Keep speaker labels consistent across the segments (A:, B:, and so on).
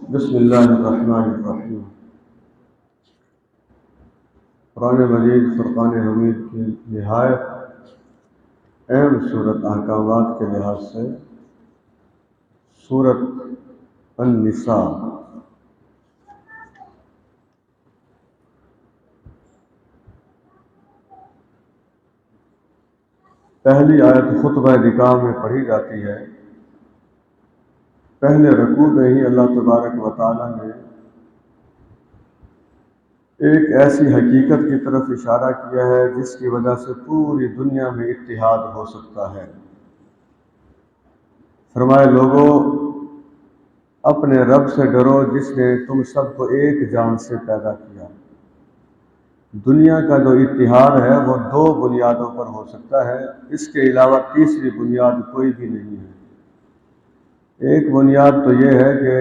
A: بسم اللہ الرحمن الرحیم۔ قرآن مجید فرقان حمید کی نہایت اہم صورت احکامات کے لحاظ سے سورت النساء۔ پہلی آیت خطبہ نکاح میں پڑھی جاتی ہے۔ پہلے رکوع میں ہی اللہ تبارک و تعالیٰ نے ایک ایسی حقیقت کی طرف اشارہ کیا ہے جس کی وجہ سے پوری دنیا میں اتحاد ہو سکتا ہے۔ فرمائے لوگوں، اپنے رب سے ڈرو جس نے تم سب کو ایک جان سے پیدا کیا۔ دنیا کا جو اتحاد ہے وہ دو بنیادوں پر ہو سکتا ہے، اس کے علاوہ تیسری بنیاد کوئی بھی نہیں ہے۔ ایک بنیاد تو یہ ہے کہ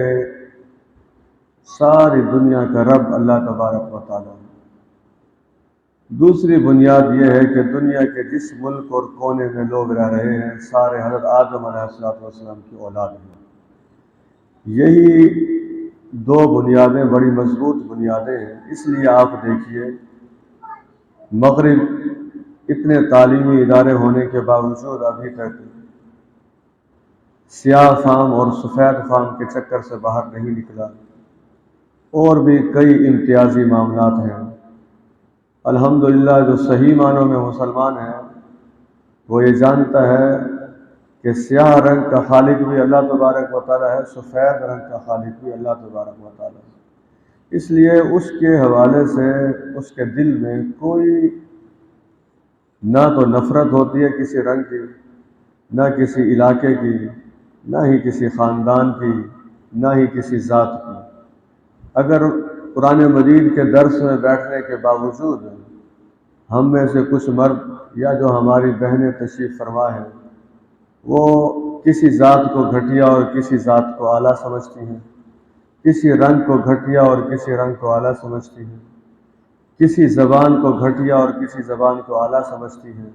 A: ساری دنیا کا رب اللہ تبارک و تعالیٰ ہے۔ دوسری بنیاد یہ ہے کہ دنیا کے جس ملک اور کونے میں لوگ رہ رہے ہیں سارے حضرت آدم علیہ السلام کی اولاد ہیں۔ یہی دو بنیادیں بڑی مضبوط بنیادیں ہیں۔ اس لیے آپ دیکھیے مغرب اتنے تعلیمی ادارے ہونے کے باوجود ابھی تک سیاہ فام اور سفید فام کے چکر سے باہر نہیں نکلا، اور بھی کئی امتیازی معاملات ہیں۔ الحمدللہ جو صحیح معنوں میں مسلمان ہے وہ یہ جانتا ہے کہ سیاہ رنگ کا خالق بھی اللہ تبارک و تعالیٰ ہے، سفید رنگ کا خالق بھی اللہ تبارک و تعالیٰ ہے۔ اس لیے اس کے حوالے سے اس کے دل میں کوئی نہ تو نفرت ہوتی ہے کسی رنگ کی، نہ کسی علاقے کی، نہ ہی کسی خاندان کی، نہ ہی کسی ذات کی۔ اگر قرآن مجید کے درس میں بیٹھنے کے باوجود ہم میں سے کچھ مرد یا جو ہماری بہنیں تشریف فرما ہیں وہ کسی ذات کو گھٹیا اور کسی ذات کو اعلیٰ سمجھتی ہیں، کسی رنگ کو گھٹیا اور کسی رنگ کو اعلیٰ سمجھتی ہیں، کسی زبان کو گھٹیا اور کسی زبان کو اعلیٰ سمجھتی ہیں،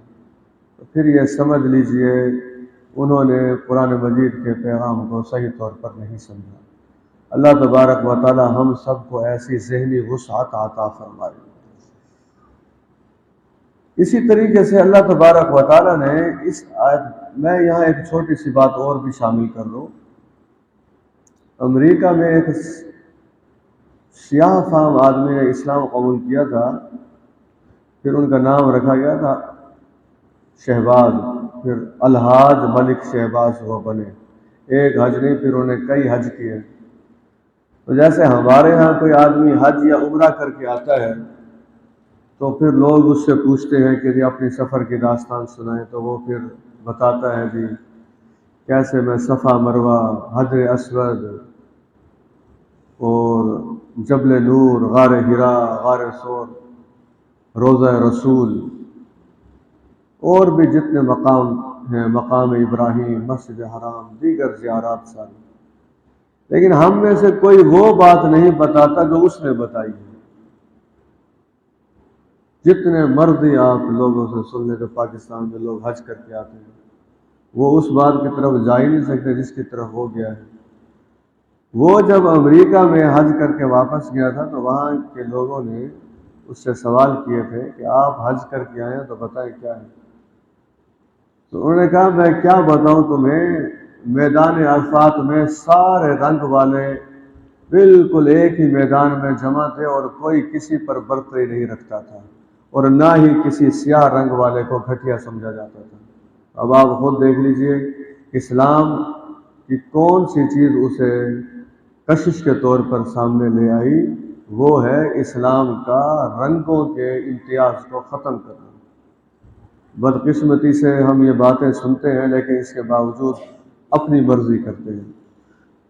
A: تو پھر یہ سمجھ لیجئے انہوں نے قرآن مجید کے پیغام کو صحیح طور پر نہیں سمجھا۔ اللہ تبارک و تعالی ہم سب کو ایسی ذہنی وسعت عطا فرمائے۔ اسی طریقے سے اللہ تبارک و تعالی نے اس آیت میں یہاں ایک چھوٹی سی بات اور بھی شامل کر لوں۔ امریکہ میں ایک سیاہ فام آدمی نے اسلام قبول کیا تھا، پھر ان کا نام رکھا گیا تھا شہباز، پھر الحاج ملک شہباز وہ بنے۔ ایک حج نہیں، پھر انہوں نے کئی حج کیے۔ تو جیسے ہمارے ہاں کوئی آدمی حج یا عمرہ کر کے آتا ہے تو پھر لوگ اس سے پوچھتے ہیں کہ جی اپنی سفر کی داستان سنائیں، تو وہ پھر بتاتا ہے جی کیسے میں صفا مروہ، حجر اسود اور جبل نور، غار ہرا، غار ثور، روضہ رسول اور بھی جتنے مقام ہیں، مقام ابراہیم، مسجد حرام، دیگر زیارات ساری، لیکن ہم میں سے کوئی وہ بات نہیں بتاتا جو اس نے بتائی ہے۔ جتنے مرضی آپ لوگوں سے سن لیں تو پاکستان میں لوگ حج کر کے آتے ہیں، وہ اس بات کی طرف جا ہی نہیں سکتے جس کی طرف وہ گیا ہے۔ وہ جب امریکہ میں حج کر کے واپس گیا تھا تو وہاں کے لوگوں نے اس سے سوال کیے تھے کہ آپ حج کر کے آئے ہیں تو بتائیں کیا ہے۔ تو انہوں نے کہا میں کیا بتاؤں تمہیں، میدان عرفات میں سارے رنگ والے بالکل ایک ہی میدان میں جمع تھے اور کوئی کسی پر برتری نہیں رکھتا تھا، اور نہ ہی کسی سیاہ رنگ والے کو گھٹیا سمجھا جاتا تھا۔ اب آپ خود دیکھ لیجئے اسلام کی کون سی چیز اسے کشش کے طور پر سامنے لے آئی، وہ ہے اسلام کا رنگوں کے امتیاز کو ختم کرنا۔ بدقسمتی سے ہم یہ باتیں سنتے ہیں لیکن اس کے باوجود اپنی مرضی کرتے ہیں۔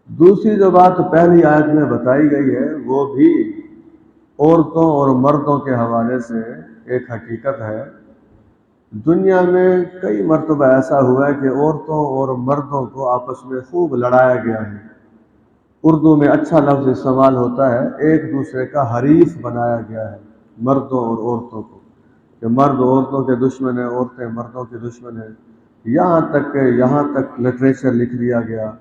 A: دوسری جو بات پہلی آیت میں بتائی گئی ہے وہ بھی عورتوں اور مردوں کے حوالے سے ایک حقیقت ہے۔ دنیا میں کئی مرتبہ ایسا ہوا ہے کہ عورتوں اور مردوں کو آپس میں خوب لڑایا گیا ہے۔ اردو میں اچھا لفظ استعمال ہوتا ہے، ایک دوسرے کا حریف بنایا گیا ہے مردوں اور عورتوں کو، کہ مرد عورتوں کے دشمن ہیں، عورتیں مردوں کے دشمن ہیں۔ یہاں تک لٹریچر لکھ دیا گیا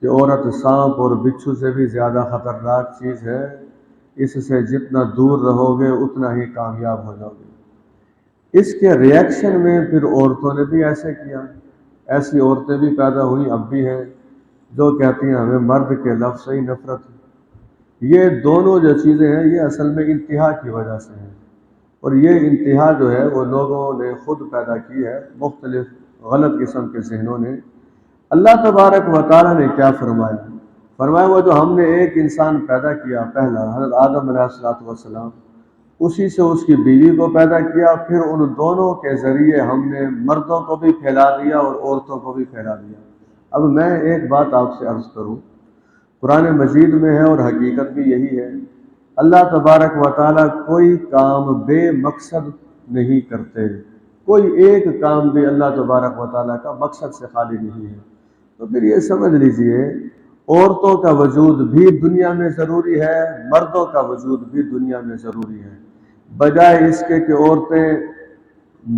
A: کہ عورت سانپ اور بچھو سے بھی زیادہ خطرناک چیز ہے، اس سے جتنا دور رہو گے اتنا ہی کامیاب ہو جاؤ گے۔ اس کے ریئیکشن میں پھر عورتوں نے بھی ایسے کیا، ایسی عورتیں بھی پیدا ہوئیں، اب بھی ہیں، جو کہتی ہیں ہمیں مرد کے لفظ سے ہی نفرت ہے۔ یہ دونوں جو چیزیں ہیں یہ اصل میں انتہا کی وجہ سے ہیں، اور یہ انتہا جو ہے وہ لوگوں نے خود پیدا کی ہے، مختلف غلط قسم کے ذہنوں نے۔ اللہ تبارک و تعالیٰ نے کیا فرمایا؟ فرمایا وہ جو ہم نے ایک انسان پیدا کیا پہلا، حضرت آدم علیہ السلام، اسی سے اس کی بیوی کو پیدا کیا، پھر ان دونوں کے ذریعے ہم نے مردوں کو بھی پھیلا دیا اور عورتوں کو بھی پھیلا دیا۔ اب میں ایک بات آپ سے عرض کروں، قرآن مجید میں ہے اور حقیقت بھی یہی ہے، اللہ تبارک و تعالیٰ کوئی کام بے مقصد نہیں کرتے، کوئی ایک کام بھی اللہ تبارک و تعالیٰ کا مقصد سے خالی نہیں ہے۔ تو پھر یہ سمجھ لیجئے عورتوں کا وجود بھی دنیا میں ضروری ہے، مردوں کا وجود بھی دنیا میں ضروری ہے، بجائے اس کے کہ عورتیں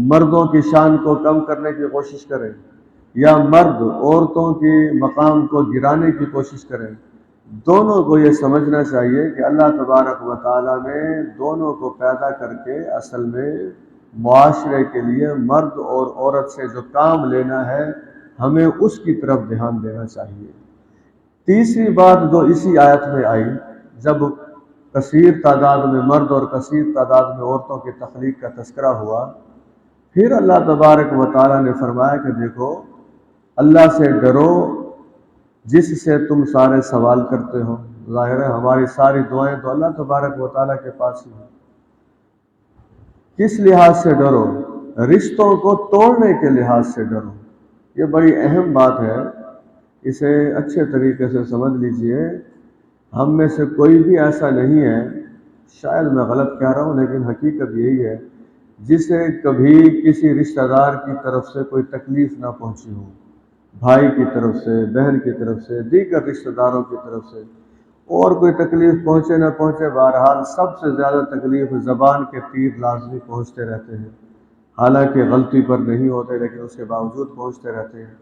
A: مردوں کی شان کو کم کرنے کی کوشش کریں یا مرد عورتوں کی مقام کو گرانے کی کوشش کریں۔ دونوں کو یہ سمجھنا چاہیے کہ اللہ تبارک و تعالیٰ نے دونوں کو پیدا کر کے اصل میں معاشرے کے لیے مرد اور عورت سے جو کام لینا ہے ہمیں اس کی طرف دھیان دینا چاہیے۔ تیسری بات جو اسی آیت میں آئی، جب کثیر تعداد میں مرد اور کثیر تعداد میں عورتوں کی تخلیق کا تذکرہ ہوا، پھر اللہ تبارک و تعالیٰ نے فرمایا کہ دیکھو اللہ سے ڈرو جس سے تم سارے سوال کرتے ہو۔ ظاہر ہے ہماری ساری دعائیں تو اللہ تبارک و تعالیٰ کے پاس ہی ہیں۔ کس لحاظ سے ڈرو؟ رشتوں کو توڑنے کے لحاظ سے ڈرو۔ یہ بڑی اہم بات ہے، اسے اچھے طریقے سے سمجھ لیجئے۔ ہم میں سے کوئی بھی ایسا نہیں ہے، شاید میں غلط کہہ رہا ہوں لیکن حقیقت یہی ہے، جسے کبھی کسی رشتہ دار کی طرف سے کوئی تکلیف نہ پہنچی ہو، بھائی کی طرف سے، بہن کی طرف سے، دیگر رشتہ داروں کی طرف سے، اور کوئی تکلیف پہنچے نہ پہنچے، بہرحال سب سے زیادہ تکلیف زبان کے تیر لازمی پہنچتے رہتے ہیں، حالانکہ غلطی پر نہیں ہوتے لیکن اس کے باوجود پہنچتے رہتے ہیں۔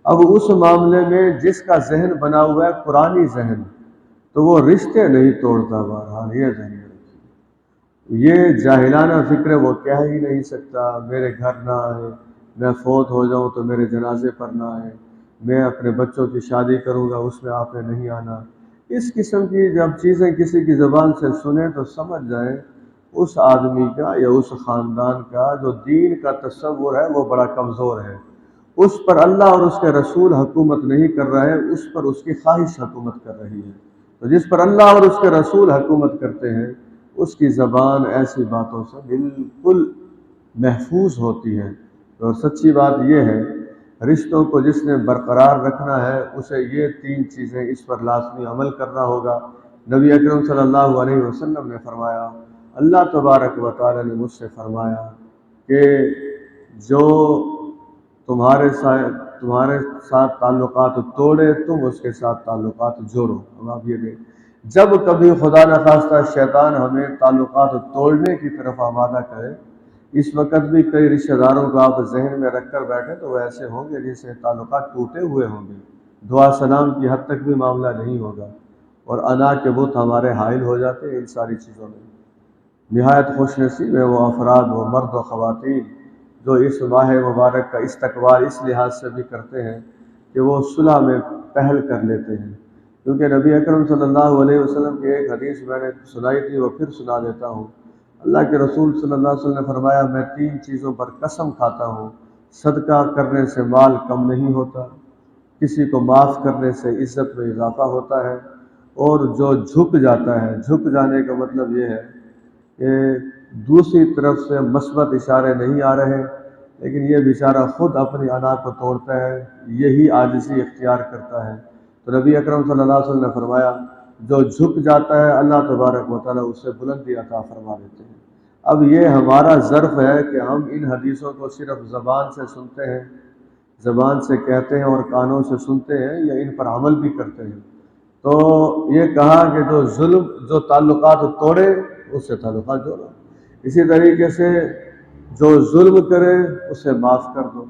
A: اب اس معاملے میں جس کا ذہن بنا ہوا ہے قرآنی ذہن، تو وہ رشتے نہیں توڑتا، بہرحال یہ ذہن رکھیے۔ یہ جاہلانہ فکر ہے، وہ کہہ ہی نہیں سکتا میرے گھر نہ آئے، میں فوت ہو جاؤں تو میرے جنازے پر نہ آئے، میں اپنے بچوں کی شادی کروں گا اس میں آپ نے نہیں آنا۔ اس قسم کی جب چیزیں کسی کی زبان سے سنیں تو سمجھ جائیں اس آدمی کا یا اس خاندان کا جو دین کا تصور ہے وہ بڑا کمزور ہے، اس پر اللہ اور اس کے رسول حکومت نہیں کر رہے، اس پر اس کی خواہش حکومت کر رہی ہے۔ تو جس پر اللہ اور اس کے رسول حکومت کرتے ہیں اس کی زبان ایسی باتوں سے بالکل محفوظ ہوتی ہے۔ تو سچی بات یہ ہے، رشتوں کو جس نے برقرار رکھنا ہے اسے یہ تین چیزیں اس پر لازمی عمل کرنا ہوگا۔ نبی اکرم صلی اللہ علیہ وسلم نے فرمایا، اللہ تبارک و تعالی نے مجھ سے فرمایا کہ جو تمہارے ساتھ تعلقات توڑے تم اس کے ساتھ تعلقات جوڑو۔ اب آپ یہ دیکھ، جب کبھی خدا نخواستہ شیطان ہمیں تعلقات توڑنے کی طرف آمادہ کرے، اس وقت بھی کئی رشتہ داروں کو آپ ذہن میں رکھ کر بیٹھے تو وہ ایسے ہوں گے جن سے تعلقات ٹوٹے ہوئے ہوں گے، دعا سلام کی حد تک بھی معاملہ نہیں ہوگا، اور انا کے بت ہمارے حائل ہو جاتے ہیں ان ساری چیزوں میں۔ نہایت خوش نصیب ہے وہ افراد، وہ مرد و خواتین جو اس ماہ مبارک کا استقبال اس لحاظ سے بھی کرتے ہیں کہ وہ صلح میں پہل کر لیتے ہیں، کیونکہ نبی اکرم صلی اللہ علیہ وسلم کی ایک حدیث میں نے سنائی تھی، وہ پھر سنا دیتا ہوں۔ اللہ کے رسول صلی اللہ علیہ وسلم نے فرمایا، میں تین چیزوں پر قسم کھاتا ہوں، صدقہ کرنے سے مال کم نہیں ہوتا، کسی کو معاف کرنے سے عزت میں اضافہ ہوتا ہے، اور جو جھک جاتا ہے، جھک جانے کا مطلب یہ ہے کہ دوسری طرف سے مثبت اشارے نہیں آ رہے لیکن یہ بیچارہ خود اپنی انا کو توڑتا ہے، یہی عاجزی اختیار کرتا ہے۔ تو نبی اکرم صلی اللہ علیہ وسلم نے فرمایا جو جھک جاتا ہے اللہ تبارک و تعالیٰ اس سے بلندی عطا فرما دیتے ہیں۔ اب یہ ہمارا ظرف ہے کہ ہم ان حدیثوں کو صرف زبان سے سنتے ہیں، زبان سے کہتے ہیں اور کانوں سے سنتے ہیں، یا ان پر عمل بھی کرتے ہیں۔ تو یہ کہا کہ جو تعلقات توڑے اس سے تعلقات جوڑو، اسی طریقے سے جو ظلم کرے اسے معاف کر دو۔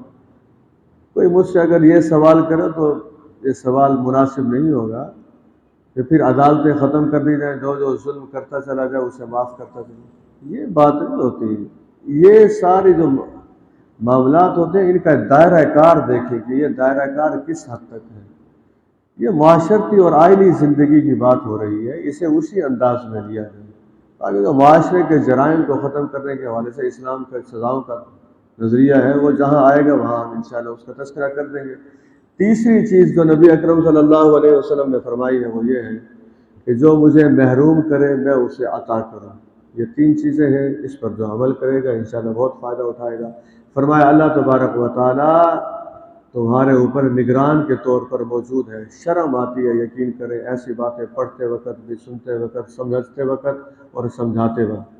A: کوئی مجھ سے اگر یہ سوال کرے تو یہ سوال مناسب نہیں ہوگا کہ پھر عدالتیں ختم کر دی جائیں، جو جو ظلم کرتا چلا جائے اسے معاف کرتا چلا، یہ بات نہیں ہوتی۔ یہ ساری جو معاملات ہوتے ہیں ان کا دائرہ کار دیکھیں کہ یہ دائرہ کار کس حد تک ہے۔ یہ معاشرتی اور آئینی زندگی کی بات ہو رہی ہے، اسے اسی انداز میں لیا جائے تاکہ جو معاشرے کے جرائم کو ختم کرنے کے حوالے سے اسلام کا سزاؤں کا نظریہ ہے وہ جہاں آئے گا وہاں ہم انشاءاللہ اس کا تذکرہ کر دیں گے۔ تیسری چیز جو نبی اکرم صلی اللہ علیہ وسلم نے فرمائی ہے وہ یہ ہے کہ جو مجھے محروم کرے میں اسے عطا کروں۔ یہ تین چیزیں ہیں، اس پر جو عمل کرے گا انشاءاللہ بہت فائدہ اٹھائے گا۔ فرمایا اللہ تبارک و تعالیٰ تمہارے اوپر نگران کے طور پر موجود ہے، شرم آتی ہے یقین کریں ایسی باتیں پڑھتے وقت بھی، سنتے وقت، سمجھتے وقت اور سمجھاتے وقت۔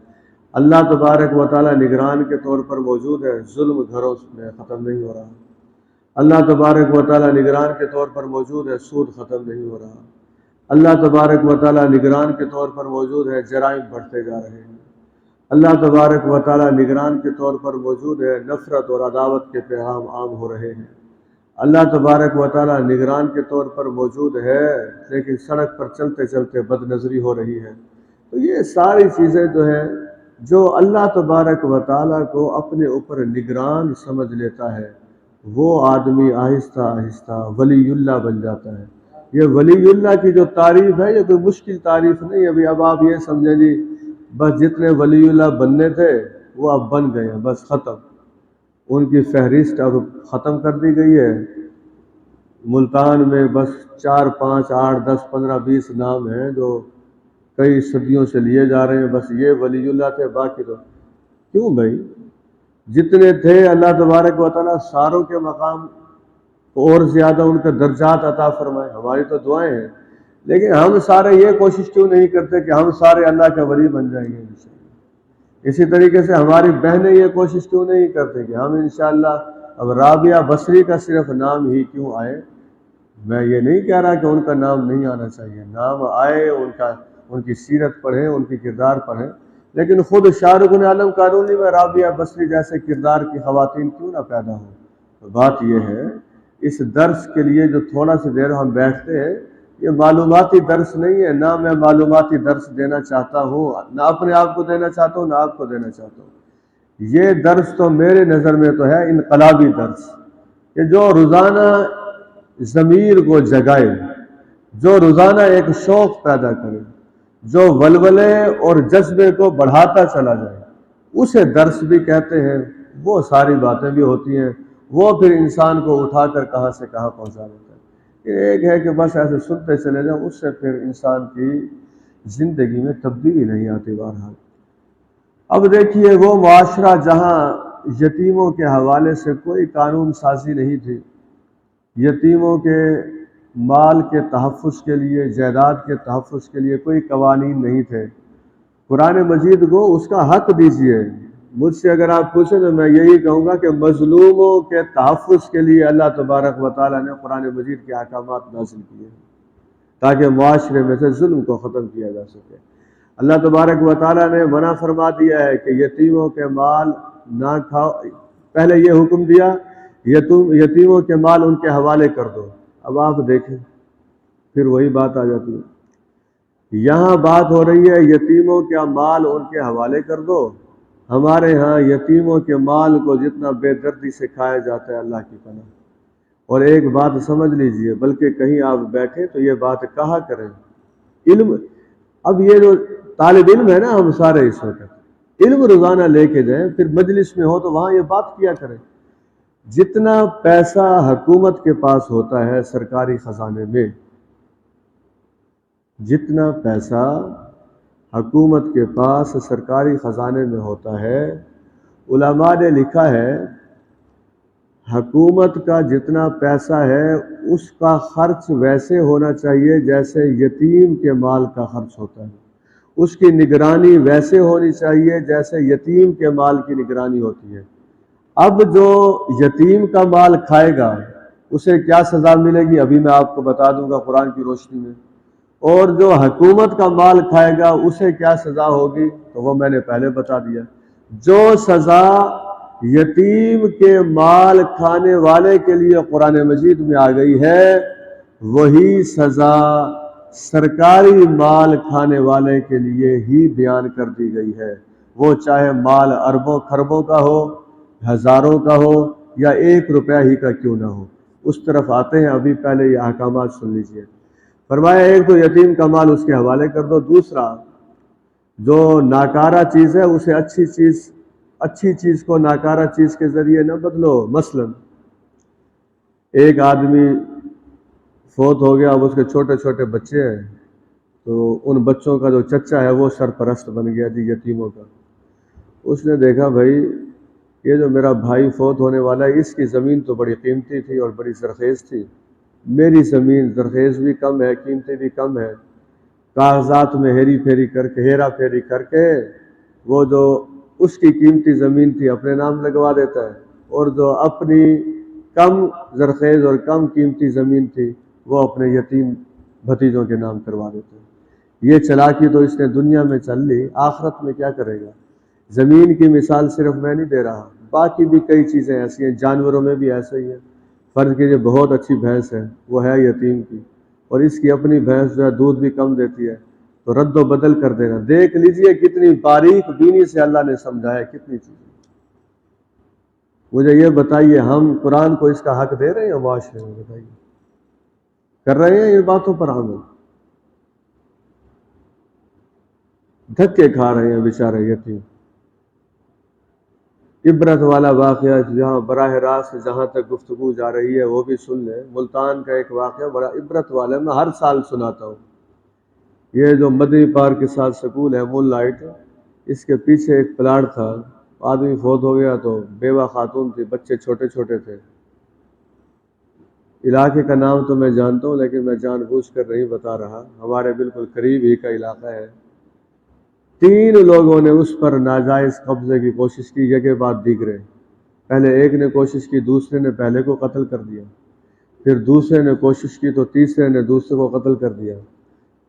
A: اللہ تبارک و تعالیٰ نگران کے طور پر موجود ہے، ظلم گھروں میں ختم نہیں ہو رہا۔ اللہ تبارک و تعالیٰ نگران کے طور پر موجود ہے، سود ختم نہیں ہو رہا۔ اللہ تبارک و تعالیٰ نگران کے طور پر موجود ہے، جرائم بڑھتے جا رہے ہیں۔ اللہ تبارک و تعالیٰ نگران کے طور پر موجود ہے، نفرت اور عداوت کے پیغام عام ہو رہے ہیں۔ اللہ تبارک و تعالیٰ نگران کے طور پر موجود ہے لیکن سڑک پر چلتے چلتے بد نظری ہو رہی ہے۔ تو یہ ساری چیزیں جو ہیں جو اللہ تبارک و تعالیٰ کو اپنے اوپر نگران سمجھ لیتا ہے وہ آدمی آہستہ آہستہ ولی اللہ بن جاتا ہے۔ یہ ولی اللہ کی جو تعریف ہے یہ کوئی مشکل تعریف نہیں ہے۔ اب آپ یہ سمجھیں جی بس جتنے ولی اللہ بننے تھے وہ اب بن گئے ہیں، بس ختم، ان کی فہرست اب ختم کر دی گئی ہے۔ ملتان میں بس 4 5 8 10 15 20 نام ہیں جو کئی صدیوں سے لیے جا رہے ہیں، بس یہ ولی اللہ تھے، باقی تو کیوں بھائی جتنے تھے اللہ تبارک و تعالیٰ ساروں کے مقام اور زیادہ ان کے درجات عطا فرمائے، ہماری تو دعائیں ہیں، لیکن ہم سارے یہ کوشش کیوں نہیں کرتے کہ ہم سارے اللہ کے ولی بن جائیں گے انشاءاللہ۔ اسی طریقے سے ہماری بہنیں یہ کوشش کیوں نہیں کرتے کہ ہم انشاءاللہ اب رابعہ بصری کا صرف نام ہی کیوں آئے۔ میں یہ نہیں کہہ رہا کہ ان کا نام نہیں آنا چاہیے، نام آئے، ان کی سیرت پڑھیں، ان کی کردار پڑھیں، لیکن خود شاہ رخ عالم قانونی میں رابعہ بصری جیسے کردار کی خواتین کیوں نہ پیدا ہوں۔ تو بات یہ ہے اس درس کے لیے جو تھوڑا سی دیر ہم بیٹھتے ہیں یہ معلوماتی درس نہیں ہے، نہ میں معلوماتی درس دینا چاہتا ہوں، نہ اپنے آپ کو دینا چاہتا ہوں، نہ آپ کو دینا چاہتا ہوں۔ یہ درس تو میرے نظر میں تو ہے انقلابی درس کہ جو روزانہ ضمیر کو جگائے، جو روزانہ ایک شوق پیدا کرے، جو ولولے اور جذبے کو بڑھاتا چلا جائے، اسے درس بھی کہتے ہیں۔ وہ ساری باتیں بھی ہوتی ہیں، وہ پھر انسان کو اٹھا کر کہاں سے کہاں پہنچا دیتا ہے۔ ایک ہے کہ بس ایسے سنتے چلے جائیں، اس سے پھر انسان کی زندگی میں تبدیلی نہیں آتی۔ بہرحال اب دیکھیے وہ معاشرہ جہاں یتیموں کے حوالے سے کوئی قانون سازی نہیں تھی، یتیموں کے مال کے تحفظ کے لیے، جائیداد کے تحفظ کے لیے کوئی قوانین نہیں تھے، قرآن مجید کو اس کا حق دیجیے۔ مجھ سے اگر آپ پوچھیں تو میں یہی کہوں گا کہ مظلوموں کے تحفظ کے لیے اللہ تبارک و تعالیٰ نے قرآن مجید کے احکامات نازل کیے ہیں تاکہ معاشرے میں سے ظلم کو ختم کیا جا سکے۔ اللہ تبارک و تعالیٰ نے منع فرما دیا ہے کہ یتیموں کے مال نہ کھاؤ، پہلے یہ حکم دیا یتیموں کے مال ان کے حوالے کر دو۔ اب آپ دیکھیں پھر وہی بات آ جاتی ہے، یہاں بات ہو رہی ہے یتیموں کا مال ان کے حوالے کر دو، ہمارے ہاں یتیموں کے مال کو جتنا بے دردی سے کھایا جاتا ہے اللہ کی پناہ۔ اور ایک بات سمجھ لیجئے، بلکہ کہیں آپ بیٹھیں تو یہ بات کہا کریں، علم، اب یہ جو طالب علم ہے نا ہم سارے اس وقت علم روزانہ لے کے جائیں، پھر مجلس میں ہو تو وہاں یہ بات کیا کریں۔ جتنا پیسہ حکومت کے پاس ہوتا ہے سرکاری خزانے میں، جتنا پیسہ حکومت کے پاس سرکاری خزانے میں ہوتا ہے، علماء نے لکھا ہے حکومت کا جتنا پیسہ ہے اس کا خرچ ویسے ہونا چاہیے جیسے یتیم کے مال کا خرچ ہوتا ہے، اس کی نگرانی ویسے ہونی چاہیے جیسے یتیم کے مال کی نگرانی ہوتی ہے۔ اب جو یتیم کا مال کھائے گا اسے کیا سزا ملے گی ابھی میں آپ کو بتا دوں گا قرآن کی روشنی میں، اور جو حکومت کا مال کھائے گا اسے کیا سزا ہوگی تو وہ میں نے پہلے بتا دیا۔ جو سزا یتیم کے مال کھانے والے کے لیے قرآن مجید میں آ گئی ہے وہی سزا سرکاری مال کھانے والے کے لیے ہی بیان کر دی گئی ہے، وہ چاہے مال اربوں خربوں کا ہو، ہزاروں کا ہو، یا 1 روپیہ ہی کا کیوں نہ ہو۔ اس طرف آتے ہیں، ابھی پہلے یہ احکامات سن لیجئے۔ فرمایا ایک تو یتیم کا مال اس کے حوالے کر دو، دوسرا جو ناکارہ چیز ہے اسے اچھی چیز کو ناکارہ چیز کے ذریعے نہ بدلو۔ مثلا ایک آدمی فوت ہو گیا، اب اس کے چھوٹے چھوٹے بچے ہیں، تو ان بچوں کا جو چچا ہے وہ سرپرست بن گیا جی یتیموں کا۔ اس نے دیکھا بھائی یہ جو میرا بھائی فوت ہونے والا ہے، اس کی زمین تو بڑی قیمتی تھی اور بڑی زرخیز تھی، میری زمین زرخیز بھی کم ہے، قیمتی بھی کم ہے، کاغذات میں ہیرا پھیری کر کے وہ جو اس کی قیمتی زمین تھی اپنے نام لگوا دیتا ہے، اور جو اپنی کم زرخیز اور کم قیمتی زمین تھی وہ اپنے یتیم بھتیجوں کے نام کروا دیتے ہیں۔ یہ چلاکی تو اس نے دنیا میں چل لی، آخرت میں کیا کرے گا؟ زمین کی مثال صرف میں نہیں دے رہا، باقی بھی کئی چیزیں ایسی ہیں، جانوروں میں بھی ایسا ہی ہے۔ فرض کیجیے بہت اچھی بھینس ہے، وہ ہے یتیم کی، اور اس کی اپنی بھینس جو ہے دودھ بھی کم دیتی ہے، تو رد و بدل کر دینا۔ دیکھ لیجئے کتنی باریک بینی سے اللہ نے سمجھایا، کتنی چیزیں۔ مجھے یہ بتائیے ہم قرآن کو اس کا حق دے رہے ہیں معاشرے میں؟ بتائیے کر رہے ہیں یہ باتوں پر عمل؟ دھکے کھا رہے ہیں بیچارے یتیم۔ عبرت والا واقعہ جہاں براہ راست جہاں تک گفتگو جا رہی ہے وہ بھی سن لیں۔ ملتان کا ایک واقعہ بڑا عبرت والا ہے، میں ہر سال سناتا ہوں۔ یہ جو مدنی پارک کے ساتھ سکول ہے مون لائٹ، اس کے پیچھے ایک پلاٹ تھا، آدمی فوت ہو گیا تو بیوہ خاتون تھی، بچے چھوٹے چھوٹے تھے۔ علاقے کا نام تو میں جانتا ہوں لیکن میں جان بوجھ کر نہیں بتا رہا، ہمارے بالکل قریب ہی کا علاقہ ہے۔ 3 لوگوں نے اس پر ناجائز قبضے کی کوشش کی، یکے بعد دیگرے۔ پہلے ایک نے کوشش کی، دوسرے نے پہلے کو قتل کر دیا، پھر دوسرے نے کوشش کی تو تیسرے نے دوسرے کو قتل کر دیا،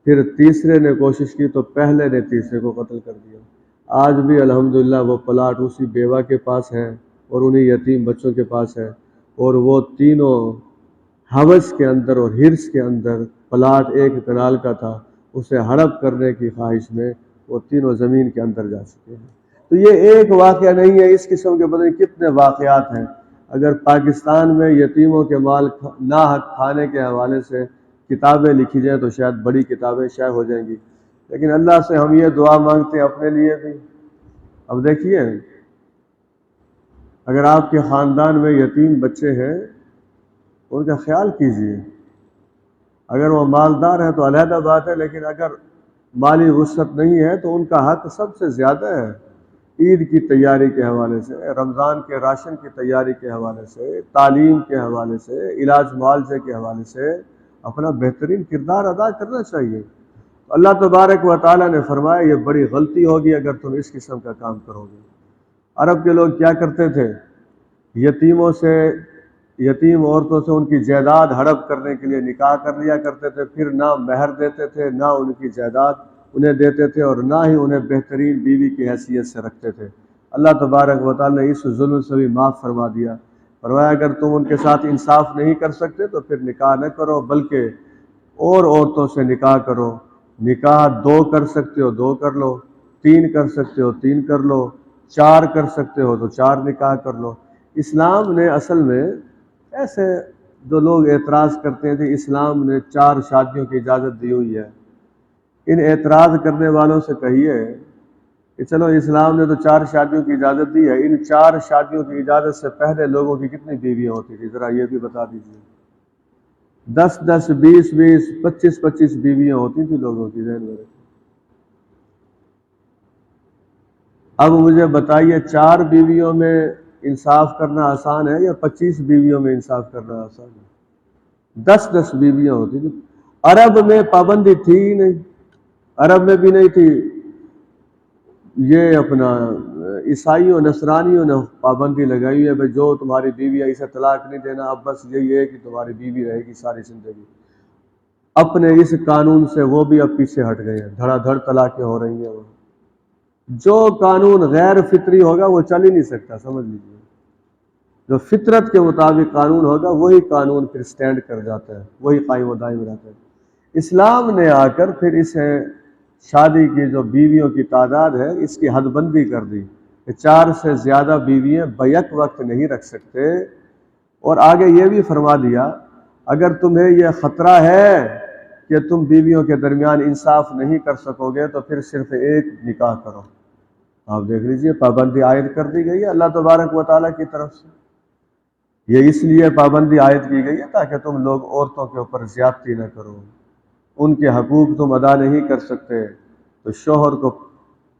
A: پھر تیسرے نے کوشش کی تو پہلے نے تیسرے کو قتل کر دیا۔ آج بھی الحمدللہ وہ پلاٹ اسی بیوہ کے پاس ہے اور انہی یتیم بچوں کے پاس ہے، اور وہ تینوں ہوس کے اندر اور ہرس کے اندر، پلاٹ 1 کنال کا تھا، اسے ہڑپ کرنے کی خواہش میں وہ تینوں زمین کے اندر جا چکے ہیں۔ تو یہ ایک واقعہ نہیں ہے، اس قسم کے بدلے کتنے واقعات ہیں۔ اگر پاکستان میں یتیموں کے مال ناحق کھانے کے حوالے سے کتابیں لکھی جائیں تو شاید بڑی کتابیں شائع ہو جائیں گی، لیکن اللہ سے ہم یہ دعا مانگتے ہیں اپنے لیے بھی۔ اب دیکھیے اگر آپ کے خاندان میں یتیم بچے ہیں ان کا خیال کیجیے، اگر وہ مالدار ہیں تو علیحدہ بات ہے، لیکن اگر مالی وسعت نہیں ہے تو ان کا حق سب سے زیادہ ہے۔ عید کی تیاری کے حوالے سے، رمضان کے راشن کی تیاری کے حوالے سے، تعلیم کے حوالے سے، علاج معالجے کے حوالے سے اپنا بہترین کردار ادا کرنا چاہیے۔ اللہ تبارک و تعالیٰ نے فرمایا یہ بڑی غلطی ہوگی اگر تم اس قسم کا کام کرو گے۔ عرب کے لوگ کیا کرتے تھے؟ یتیم عورتوں سے ان کی جائیداد ہڑپ کرنے کے لیے نکاح کر لیا کرتے تھے، پھر نہ مہر دیتے تھے، نہ ان کی جائیداد انہیں دیتے تھے، اور نہ ہی انہیں بہترین بیوی کی حیثیت سے رکھتے تھے۔ اللہ تبارک و تعالیٰ نے اس ظلم سے بھی معاف فرما دیا، فرمایا اگر تم ان کے ساتھ انصاف نہیں کر سکتے تو پھر نکاح نہ کرو، بلکہ اور عورتوں سے نکاح کرو۔ نکاح 2 کر سکتے ہو 2 کر لو، 3 کر سکتے ہو 3 کر لو، 4 کر سکتے ہو تو 4 نکاح کر لو۔ اسلام نے اصل میں ایسے جو لوگ اعتراض کرتے ہیں کہ اسلام نے 4 شادیوں کی اجازت دی ہوئی ہے، ان اعتراض کرنے والوں سے کہیے کہ چلو اسلام نے تو 4 شادیوں کی اجازت دی ہے، ان 4 شادیوں کی اجازت سے پہلے لوگوں کی کتنی بیویاں ہوتی تھی؟ ذرا یہ بھی بتا دیجیے۔ 10 10 20 20 25 25 بیویاں ہوتی تھی لوگوں کی، ذہن میں رکھیں۔ اب مجھے بتائیے 4 بیویوں میں انصاف کرنا آسان ہے یا 25 بیویوں میں انصاف کرنا آسان ہے؟ 10 10 بیویاں ہوتی تھی۔ عرب میں پابندی تھی ہی نہیں، عرب میں بھی نہیں تھی۔ یہ اپنا عیسائیوں نصرانیوں نے پابندی لگائی ہے بھائی جو تمہاری بیوی ہے اسے طلاق نہیں دینا، اب بس یہی ہے کہ تمہاری بیوی رہے گی ساری زندگی۔ اپنے اس قانون سے وہ بھی اب پیچھے ہٹ گئے ہیں، دھڑا دھڑ طلاقیں ہو رہی ہیں۔ جو قانون غیر فطری ہوگا وہ چل ہی نہیں سکتا، سمجھ لیجیے۔ جو فطرت کے مطابق قانون ہوگا وہی قانون پھر سٹینڈ کر جاتا ہے، وہی قائم و دائم رہتا ہے۔ اسلام نے آ کر پھر اسے شادی کی جو بیویوں کی تعداد ہے اس کی حد بندی کر دی کہ 4 سے زیادہ بیویاں بیک وقت نہیں رکھ سکتے، اور آگے یہ بھی فرما دیا اگر تمہیں یہ خطرہ ہے کہ تم بیویوں کے درمیان انصاف نہیں کر سکو گے تو پھر صرف ایک نکاح کرو۔ آپ دیکھ لیجئے پابندی عائد کر دی گئی ہے اللہ تبارک و تعالیٰ کی طرف سے۔ یہ اس لیے پابندی عائد کی گئی ہے تاکہ تم لوگ عورتوں کے اوپر زیادتی نہ کرو، ان کے حقوق تم ادا نہیں کر سکتے تو شوہر کو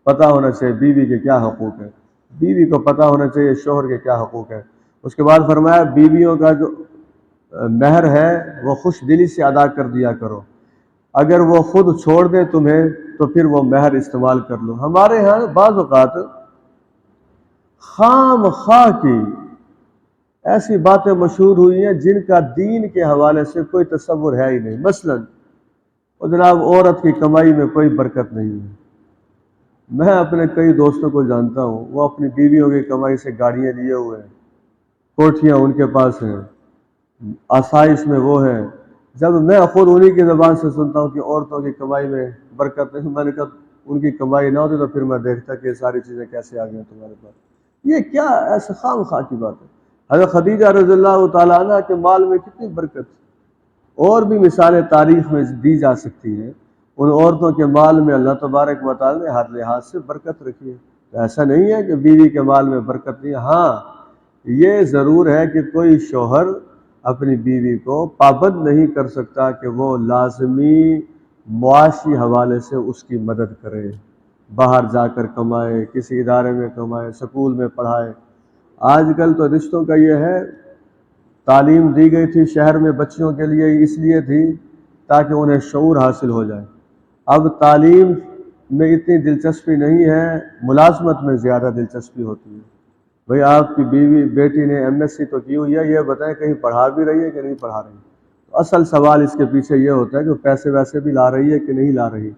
A: پتہ ہونا چاہیے بیوی کے کیا حقوق ہے، بیوی کو پتہ ہونا چاہیے شوہر کے کیا حقوق ہے۔ اس کے بعد فرمایا بیویوں کا جو مہر ہے وہ خوش دلی سے ادا کر دیا کرو، اگر وہ خود چھوڑ دے تمہیں تو پھر وہ مہر استعمال کر لو۔ ہمارے ہاں بعض اوقات خام خواہ کی ایسی باتیں مشہور ہوئی ہیں جن کا دین کے حوالے سے کوئی تصور ہے ہی نہیں۔ مثلا جناب عورت کی کمائی میں کوئی برکت نہیں ہے۔ میں اپنے کئی دوستوں کو جانتا ہوں وہ اپنی بیویوں کی کمائی سے گاڑیاں لیے ہوئے ہیں، کوٹھیاں ان کے پاس ہیں، آسائش میں وہ ہیں۔ جب میں خود انہی کی زبان سے سنتا ہوں کہ عورتوں کی کمائی میں برکت نہیں، میں نے کہا ان کی کمائی نہ ہوتی تو پھر میں دیکھتا کہ یہ ساری چیزیں کیسے آ گئی ہیں تمہارے پاس۔ یہ کیا ایسے خام خواہ کی بات ہے؟ حضرت خدیجہ رضی اللہ تعالیٰ عنہ کے مال میں کتنی برکت، اور بھی مثالیں تاریخ میں دی جا سکتی ہیں۔ ان عورتوں کے مال میں اللہ تبارک و تعالیٰ نے ہر لحاظ سے برکت رکھی ہے۔ تو ایسا نہیں ہے کہ بیوی کے مال میں برکت نہیں ہے۔ ہاں یہ ضرور ہے کہ کوئی شوہر اپنی بیوی کو پابند نہیں کر سکتا کہ وہ لازمی معاشی حوالے سے اس کی مدد کرے، باہر جا کر کمائے، کسی ادارے میں کمائے، سکول میں پڑھائے۔ آج کل تو رشتوں کا یہ ہے، تعلیم دی گئی تھی شہر میں بچیوں کے لیے اس لیے تھی تاکہ انہیں شعور حاصل ہو جائے۔ اب تعلیم میں اتنی دلچسپی نہیں ہے، ملازمت میں زیادہ دلچسپی ہوتی ہے۔ بھئی آپ کی بیٹی نے MS سی تو کی ہوئی ہے، یہ بتائیں کہیں پڑھا بھی رہی ہے کہ نہیں پڑھا رہی؟ اصل سوال اس کے پیچھے یہ ہوتا ہے کہ پیسے ویسے بھی لا رہی ہے کہ نہیں لا رہی۔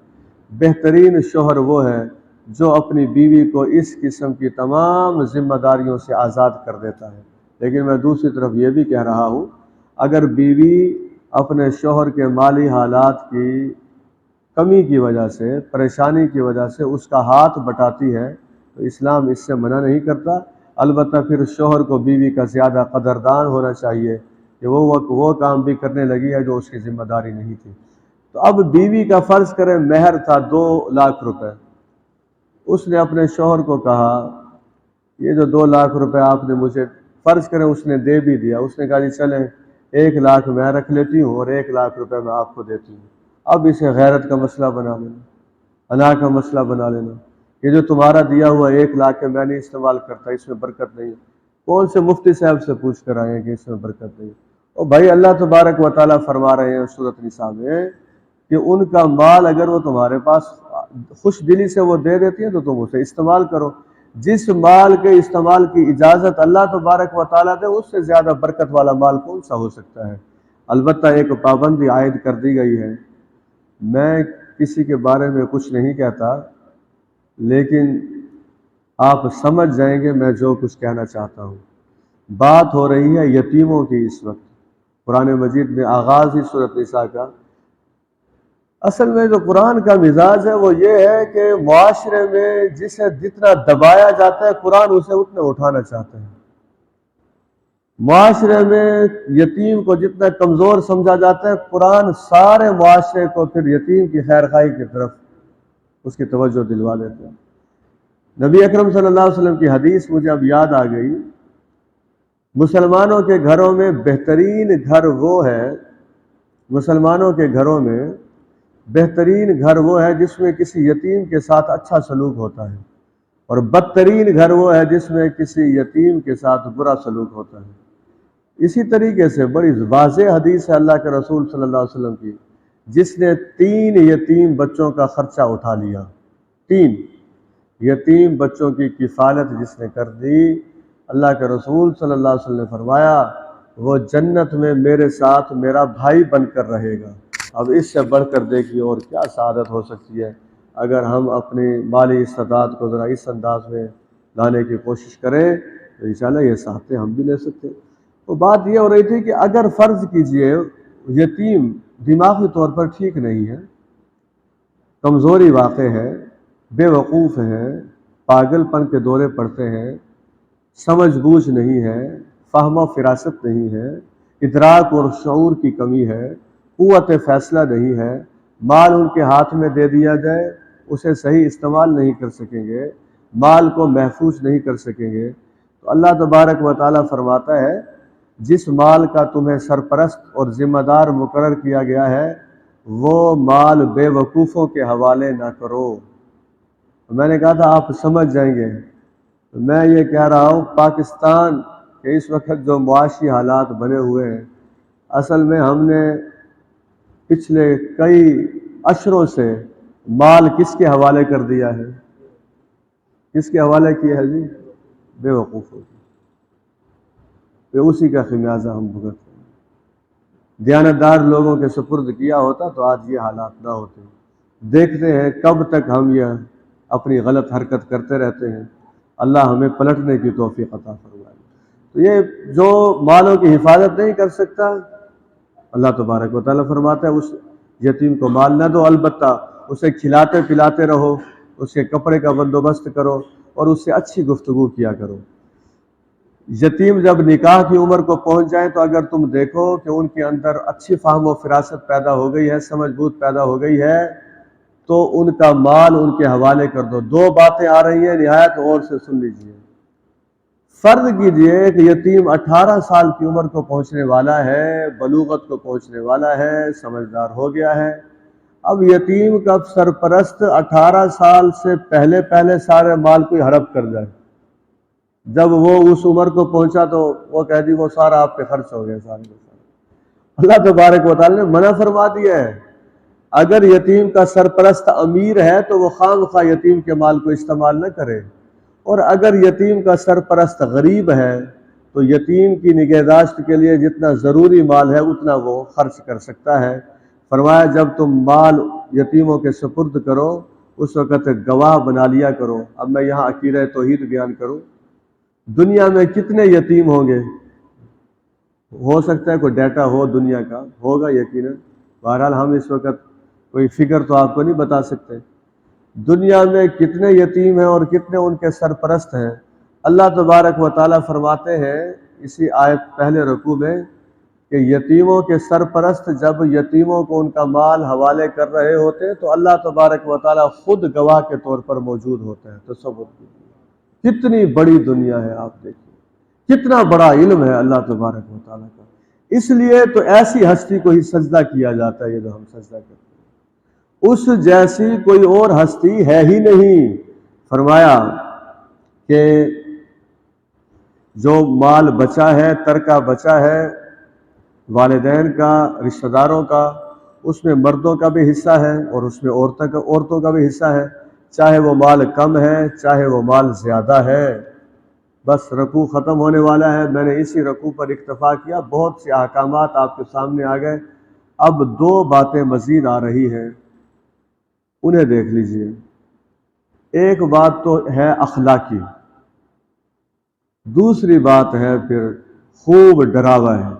A: بہترین شوہر وہ ہے جو اپنی بیوی کو اس قسم کی تمام ذمہ داریوں سے آزاد کر دیتا ہے۔ لیکن میں دوسری طرف یہ بھی کہہ رہا ہوں اگر بیوی اپنے شوہر کے مالی حالات کی کمی کی وجہ سے، پریشانی کی وجہ سے اس کا ہاتھ بٹاتی ہے تو اسلام اس سے منع نہیں کرتا۔ البتہ پھر شوہر کو بیوی کا زیادہ قدردان ہونا چاہیے کہ وہ کام بھی کرنے لگی ہے جو اس کی ذمہ داری نہیں تھی۔ تو اب بیوی کا فرض کریں مہر تھا 2 لاکھ روپے، اس نے اپنے شوہر کو کہا یہ جو 2 لاکھ روپے آپ نے مجھے، فرض کریں اس نے دے بھی دیا، اس نے کہا جی چلیں 1 لاکھ میں رکھ لیتی ہوں اور 1 لاکھ روپے میں آپ کو دیتی ہوں۔ اب اسے غیرت کا مسئلہ بنا لینا، انا کا مسئلہ بنا لینا کہ جو تمہارا دیا ہوا 1 لاکھ ہے میں نہیں استعمال کرتا، اس میں برکت نہیں ہے۔ کون سے مفتی صاحب سے پوچھ کر آئے ہیں کہ اس میں برکت نہیں ہے؟ اور بھائی اللہ تبارک و تعالیٰ فرما رہے ہیں سورۃ نساء میں کہ ان کا مال اگر وہ تمہارے پاس خوش دلی سے وہ دے دیتی ہیں تو تم اسے استعمال کرو۔ جس مال کے استعمال کی اجازت اللہ تبارک و تعالیٰ دے اس سے زیادہ برکت والا مال کون سا ہو سکتا ہے؟ البتہ ایک پابندی عائد کر دی گئی ہے۔ میں کسی کے بارے میں کچھ نہیں کہتا، لیکن آپ سمجھ جائیں گے میں جو کچھ کہنا چاہتا ہوں۔ بات ہو رہی ہے یتیموں کی اس وقت۔ قرآن مجید میں آغاز ہی سورۃ نساء کا، اصل میں جو قرآن کا مزاج ہے وہ یہ ہے کہ معاشرے میں جسے جتنا دبایا جاتا ہے قرآن اسے اتنا اٹھانا چاہتا ہے۔ معاشرے میں یتیم کو جتنا کمزور سمجھا جاتا ہے قرآن سارے معاشرے کو پھر یتیم کی خیر خواہی کی طرف اس کی توجہ دلوا دیتے ہیں۔ نبی اکرم صلی اللہ علیہ وسلم کی حدیث مجھے اب یاد آ گئی، مسلمانوں کے گھروں میں بہترین گھر وہ ہے، مسلمانوں کے گھروں میں بہترین گھر وہ ہے جس میں کسی یتیم کے ساتھ اچھا سلوک ہوتا ہے، اور بدترین گھر وہ ہے جس میں کسی یتیم کے ساتھ برا سلوک ہوتا ہے۔ اسی طریقے سے بڑی واضح حدیث ہے اللہ کے رسول صلی اللہ علیہ وسلم کی، جس نے 3 یتیم بچوں کا خرچہ اٹھا لیا، 3 یتیم بچوں کی کفالت جس نے کر دی، اللہ کے رسول صلی اللہ علیہ وسلم نے فرمایا وہ جنت میں میرے ساتھ میرا بھائی بن کر رہے گا۔ اب اس سے بڑھ کر دیکھیے اور کیا سعادت ہو سکتی ہے اگر ہم اپنی مالی استطاعت کو ذرا اس انداز میں لانے کی کوشش کریں تو انشاءاللہ یہ ساتھ ہم بھی لے سکتے ہیں۔ تو بات یہ ہو رہی تھی کہ اگر فرض کیجئے یتیم دماغی طور پر ٹھیک نہیں ہے، کمزوری واقع ہے، بے وقوف ہے، پاگل پن کے دورے پڑتے ہیں، سمجھ بوجھ نہیں ہے، فہم و فراست نہیں ہے، ادراک اور شعور کی کمی ہے، قوت فیصلہ نہیں ہے، مال ان کے ہاتھ میں دے دیا جائے اسے صحیح استعمال نہیں کر سکیں گے، مال کو محفوظ نہیں کر سکیں گے، تو اللہ تبارک و تعالیٰ فرماتا ہے جس مال کا تمہیں سرپرست اور ذمہ دار مقرر کیا گیا ہے وہ مال بے وقوفوں کے حوالے نہ کرو۔ میں نے کہا تھا آپ سمجھ جائیں گے، میں یہ کہہ رہا ہوں پاکستان کے اس وقت جو معاشی حالات بنے ہوئے ہیں، اصل میں ہم نے پچھلے کئی اشروں سے مال کس کے حوالے کر دیا ہے؟ کس کے حوالے کیا ہے جی؟ بے وقوفوں کی۔ تو اسی کا خمیازہ ہم بھگتتے ہیں۔ دیانتدار لوگوں کے سپرد کیا ہوتا تو آج یہ حالات نہ ہوتے۔ دیکھتے ہیں کب تک ہم یہ اپنی غلط حرکت کرتے رہتے ہیں، اللہ ہمیں پلٹنے کی توفیق عطا فرمائے۔ تو یہ جو مالوں کی حفاظت نہیں کر سکتا، اللہ تبارک و تعالیٰ فرماتا ہے اس یتیم کو مال نہ دو، البتہ اسے کھلاتے پلاتے رہو، اس کے کپڑے کا بندوبست کرو اور اس سے اچھی گفتگو کیا کرو۔ یتیم جب نکاح کی عمر کو پہنچ جائیں تو اگر تم دیکھو کہ ان کے اندر اچھی فہم و فراست پیدا ہو گئی ہے، سمجھ بوجھ پیدا ہو گئی ہے، تو ان کا مال ان کے حوالے کر دو۔ دو باتیں آ رہی ہیں نہایت غور سے سن لیجئے۔ فرض کیجئے کہ یتیم 18 سال کی عمر کو پہنچنے والا ہے، بلوغت کو پہنچنے والا ہے، سمجھدار ہو گیا ہے۔ اب یتیم کا سرپرست 18 سال سے پہلے سارے مال کو ہڑپ کر جائے، جب وہ اس عمر کو پہنچا تو وہ کہہ دی وہ سارا آپ پہ خرچ ہو گیا سارے۔ اللہ تبارک و تعالیٰ نے منع فرما دیا ہے، اگر یتیم کا سرپرست امیر ہے تو وہ خواہ مخواہ یتیم کے مال کو استعمال نہ کرے، اور اگر یتیم کا سرپرست غریب ہے تو یتیم کی نگہداشت کے لیے جتنا ضروری مال ہے اتنا وہ خرچ کر سکتا ہے۔ فرمایا جب تم مال یتیموں کے سپرد کرو اس وقت گواہ بنا لیا کرو۔ اب میں یہاں عقیدہ توحید بیان کروں، دنیا میں کتنے یتیم ہوں گے؟ ہو سکتا ہے کوئی ڈیٹا ہو دنیا کا، ہوگا یقیناً، بہرحال ہم اس وقت کوئی فگر تو آپ کو نہیں بتا سکتے۔ دنیا میں کتنے یتیم ہیں اور کتنے ان کے سرپرست ہیں؟ اللہ تبارک و تعالیٰ فرماتے ہیں اسی آیت پہلے رکوع میں کہ یتیموں کے سرپرست جب یتیموں کو ان کا مال حوالے کر رہے ہوتے ہیں تو اللہ تبارک و تعالیٰ خود گواہ کے طور پر موجود ہوتے ہیں۔ تصور کیجیے کتنی بڑی دنیا ہے، آپ دیکھیے کتنا بڑا علم ہے اللہ تبارک و تعالیٰ کا۔ اس لیے تو ایسی ہستی کو ہی سجدہ کیا جاتا ہے، یہ جو ہم سجدہ کرتے ہیں اس جیسی کوئی اور ہستی ہے ہی نہیں۔ فرمایا کہ جو مال بچا ہے، ترکہ بچا ہے والدین کا، رشتہ داروں کا، اس میں مردوں کا بھی حصہ ہے اور اس میں عورتوں کا بھی حصہ ہے، چاہے وہ مال کم ہے چاہے وہ مال زیادہ ہے۔ بس رکوع ختم ہونے والا ہے، میں نے اسی رکوع پر اکتفا کیا، بہت سے احکامات آپ کے سامنے آ گئے۔ اب دو باتیں مزید آ رہی ہیں، انہیں دیکھ لیجئے۔ ایک بات تو ہے اخلاقی، دوسری بات ہے پھر خوب ڈراوا ہے،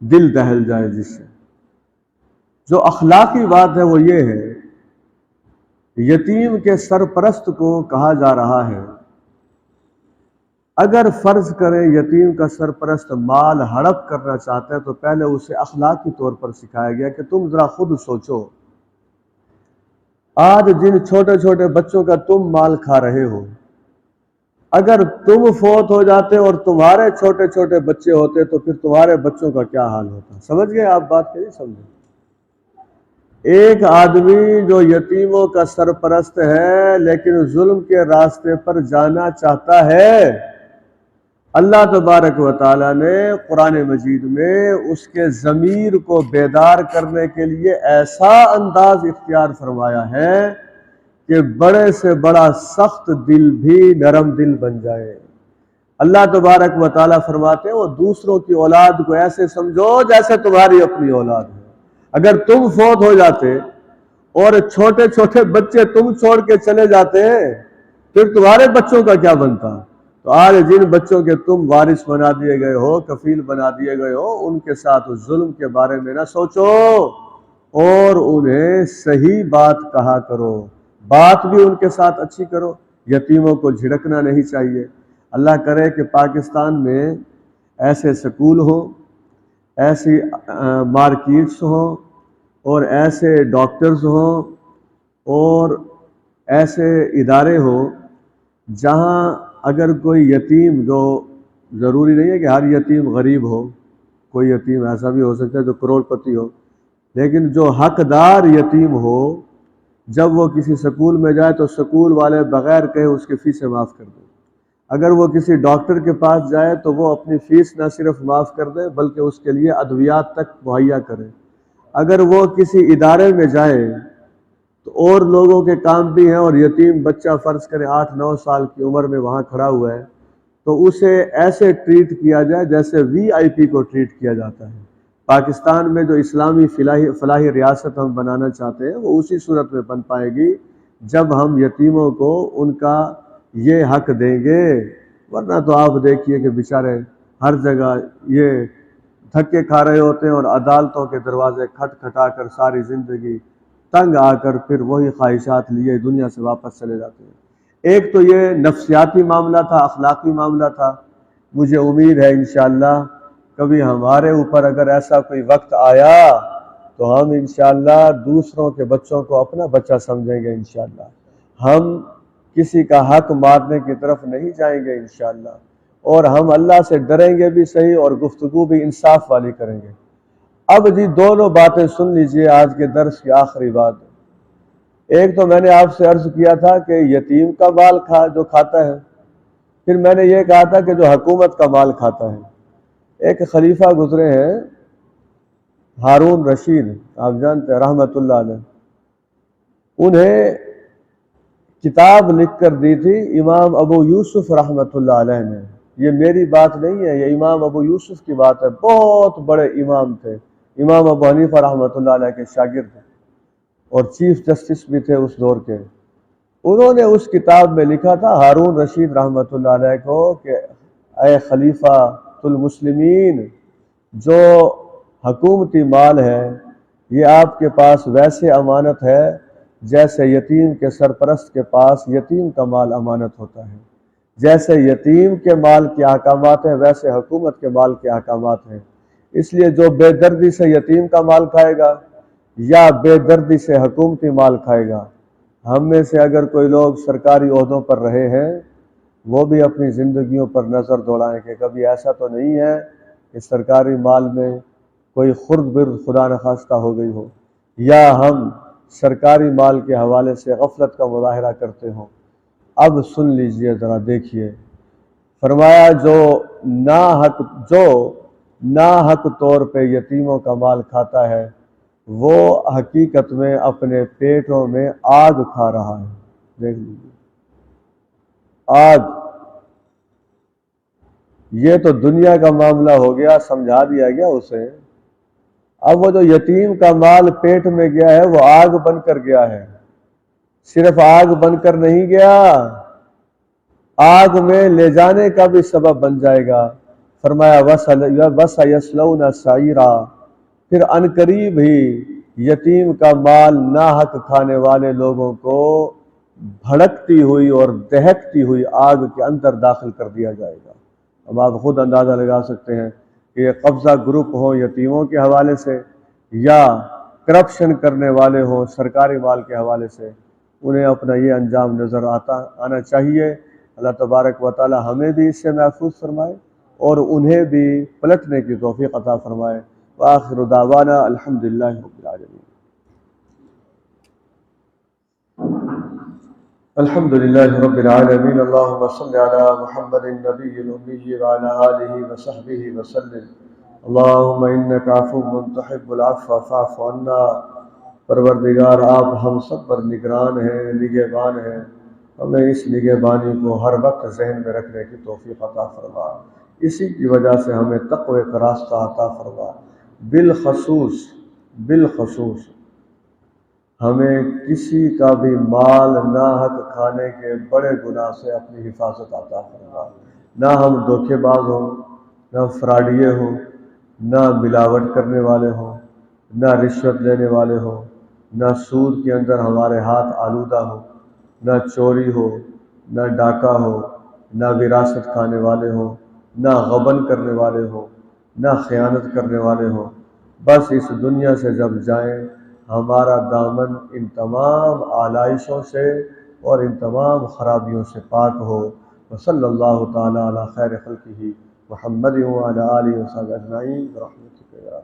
A: دل دہل جائے جس سے۔ جو اخلاقی بات ہے وہ یہ ہے، یتیم کے سرپرست کو کہا جا رہا ہے اگر فرض کریں یتیم کا سرپرست مال ہڑپ کرنا چاہتا ہے تو پہلے اسے اخلاقی طور پر سکھایا گیا کہ تم ذرا خود سوچو، آج جن چھوٹے چھوٹے بچوں کا تم مال کھا رہے ہو، اگر تم فوت ہو جاتے اور تمہارے چھوٹے چھوٹے بچے ہوتے تو پھر تمہارے بچوں کا کیا حال ہوتا؟ سمجھ گئے آپ بات؟ نہیں سمجھے؟ ایک آدمی جو یتیموں کا سرپرست ہے لیکن ظلم کے راستے پر جانا چاہتا ہے، اللہ تبارک و تعالیٰ نے قرآن مجید میں اس کے ضمیر کو بیدار کرنے کے لیے ایسا انداز اختیار فرمایا ہے کہ بڑے سے بڑا سخت دل بھی نرم دل بن جائے۔ اللہ تبارک و تعالیٰ فرماتے ہیں وہ دوسروں کی اولاد کو ایسے سمجھو جیسے تمہاری اپنی اولاد ہے۔ اگر تم فوت ہو جاتے اور چھوٹے چھوٹے بچے تم چھوڑ کے چلے جاتے پھر تمہارے بچوں کا کیا بنتا؟ تو آج جن بچوں کے تم وارث بنا دیے گئے ہو، کفیل بنا دیے گئے ہو، ان کے ساتھ اس ظلم کے بارے میں نہ سوچو اور انہیں صحیح بات کہا کرو، بات بھی ان کے ساتھ اچھی کرو، یتیموں کو جھڑکنا نہیں چاہیے۔ اللہ کرے کہ پاکستان میں ایسے سکول ہوں، ایسی مارکیٹس ہوں، اور ایسے ڈاکٹرز ہوں، اور ایسے ادارے ہوں جہاں اگر کوئی یتیم، جو ضروری نہیں ہے کہ ہر یتیم غریب ہو، کوئی یتیم ایسا بھی ہو سکتا ہے جو کروڑ پتی ہو، لیکن جو حقدار یتیم ہو، جب وہ کسی سکول میں جائے تو سکول والے بغیر کہے اس کی فیسیں معاف کر دیں۔ اگر وہ کسی ڈاکٹر کے پاس جائے تو وہ اپنی فیس نہ صرف معاف کر دے بلکہ اس کے لیے ادویات تک مہیا کرے۔ اگر وہ کسی ادارے میں جائے تو اور لوگوں کے کام بھی ہیں، اور یتیم بچہ فرض کرے 8-9 سال کی عمر میں وہاں کھڑا ہوا ہے تو اسے ایسے ٹریٹ کیا جائے جیسے وی آئی پی کو ٹریٹ کیا جاتا ہے۔ پاکستان میں جو اسلامی فلاحی ریاست ہم بنانا چاہتے ہیں وہ اسی صورت میں بن پائے گی جب ہم یتیموں کو ان کا یہ حق دیں گے، ورنہ تو آپ دیکھیے کہ بیچارے ہر جگہ یہ دھکے کھا رہے ہوتے ہیں اور عدالتوں کے دروازے کھٹ کھٹا کر ساری زندگی تنگ آ کر پھر وہی خواہشات لیے دنیا سے واپس چلے جاتے ہیں۔ ایک تو یہ نفسیاتی معاملہ تھا، اخلاقی معاملہ تھا۔ مجھے امید ہے انشاءاللہ کبھی ہمارے اوپر اگر ایسا کوئی وقت آیا تو ہم انشاءاللہ دوسروں کے بچوں کو اپنا بچہ سمجھیں گے انشاءاللہ۔ ہم کسی کا حق مارنے کی طرف نہیں جائیں گے انشاءاللہ، اور ہم اللہ سے ڈریں گے بھی صحیح اور گفتگو بھی انصاف والی کریں گے۔ اب جی دونوں باتیں سن لیجئے آج کے درس کی آخری بات۔ ایک تو میں نے آپ سے عرض کیا تھا کہ یتیم کا مال جو کھاتا ہے، پھر میں نے یہ کہا تھا کہ جو حکومت کا مال کھاتا ہے۔ ایک خلیفہ گزرے ہیں ہارون رشید، آپ جانتے ہیں رحمت اللہ علیہ، انہیں کتاب لکھ کر دی تھی امام ابو یوسف رحمت اللہ علیہ نے۔ یہ میری بات نہیں ہے، یہ امام ابو یوسف کی بات ہے۔ بہت بڑے امام تھے، امام ابو حنیفہ رحمت اللہ علیہ کے شاگرد تھے اور چیف جسٹس بھی تھے اس دور کے۔ انہوں نے اس کتاب میں لکھا تھا ہارون رشید رحمت اللہ علیہ کو کہ اے خلیفہ المسلمین، جو حکومتی مال ہے یہ آپ کے پاس ویسے امانت ہے جیسے یتیم کے سرپرست کے پاس یتیم کا مال امانت ہوتا ہے۔ جیسے یتیم کے مال کے احکامات ہیں ویسے حکومت کے مال کے احکامات ہیں۔ اس لیے جو بے دردی سے یتیم کا مال کھائے گا یا بے دردی سے حکومتی مال کھائے گا، ہم میں سے اگر کوئی لوگ سرکاری عہدوں پر رہے ہیں وہ بھی اپنی زندگیوں پر نظر دوڑائیں کہ کبھی ایسا تو نہیں ہے کہ سرکاری مال میں کوئی خرد برد خدا نخواستہ ہو گئی ہو، یا ہم سرکاری مال کے حوالے سے غفلت کا مظاہرہ کرتے ہوں۔ اب سن لیجئے ذرا، دیکھیے، فرمایا جو ناحق طور پہ یتیموں کا مال کھاتا ہے وہ حقیقت میں اپنے پیٹوں میں آگ کھا رہا ہے۔ دیکھ لیجیے، آگ۔ یہ تو دنیا کا معاملہ ہو گیا، سمجھا دیا گیا اسے۔ اب وہ جو یتیم کا مال پیٹ میں گیا ہے وہ آگ بن کر گیا ہے۔ صرف آگ بن کر نہیں گیا، آگ میں لے جانے کا بھی سبب بن جائے گا۔ فرمایا وَسَيَصْلَوْنَ سَعِيرًا، پھر عنقریب ہی یتیم کا مال ناحق کھانے والے لوگوں کو بھڑکتی ہوئی اور دہکتی ہوئی آگ کے اندر داخل کر دیا جائے گا۔ اب آپ خود اندازہ لگا سکتے ہیں کہ یہ قبضہ گروپ ہوں یتیموں کے حوالے سے یا کرپشن کرنے والے ہوں سرکاری مال کے حوالے سے، انہیں اپنا یہ انجام نظر آنا چاہیے۔ اللہ تبارک و تعالی ہمیں بھی اس سے محفوظ فرمائے اور انہیں بھی پلٹنے کی توفیق عطا فرمائے۔ وآخر دعوانا الحمدللہ رب العالمین۔ الحمدللہ رب العالمین، اللہم صل علی محمد النبی الأمی وعلی آلہ وصحبہ وسلم۔ اللہم انک عفو تحب العفو فاعف عنا۔ پروردگار آپ ہم سب پر نگران ہیں، نگہبان ہیں، ہمیں اس نگہبانی کو ہر وقت ذہن میں رکھنے کی توفیق عطا فرما۔ اسی کی وجہ سے ہمیں تقوی کا راستہ عطا فرما۔ بالخصوص ہمیں کسی کا بھی مال ناحق کھانے کے بڑے گناہ سے اپنی حفاظت عطا فرما۔ نہ ہم دھوکے باز ہوں، نہ فراڈیے ہوں، نہ ملاوٹ کرنے والے ہوں، نہ رشوت لینے والے ہوں، نہ سود کے اندر ہمارے ہاتھ آلودہ ہوں، نہ چوری ہو، نہ ڈاکہ ہو، نہ وراثت کھانے والے ہوں، نہ غبن کرنے والے ہوں، نہ خیانت کرنے والے ہوں۔ بس اس دنیا سے جب جائیں ہمارا دامن ان تمام آلائشوں سے اور ان تمام خرابیوں سے پاک ہو۔ وصلی اللہ تعالی علی خیر خلقہ محمد وعلی آلہ وصحبہ اجمعین برحمتک یا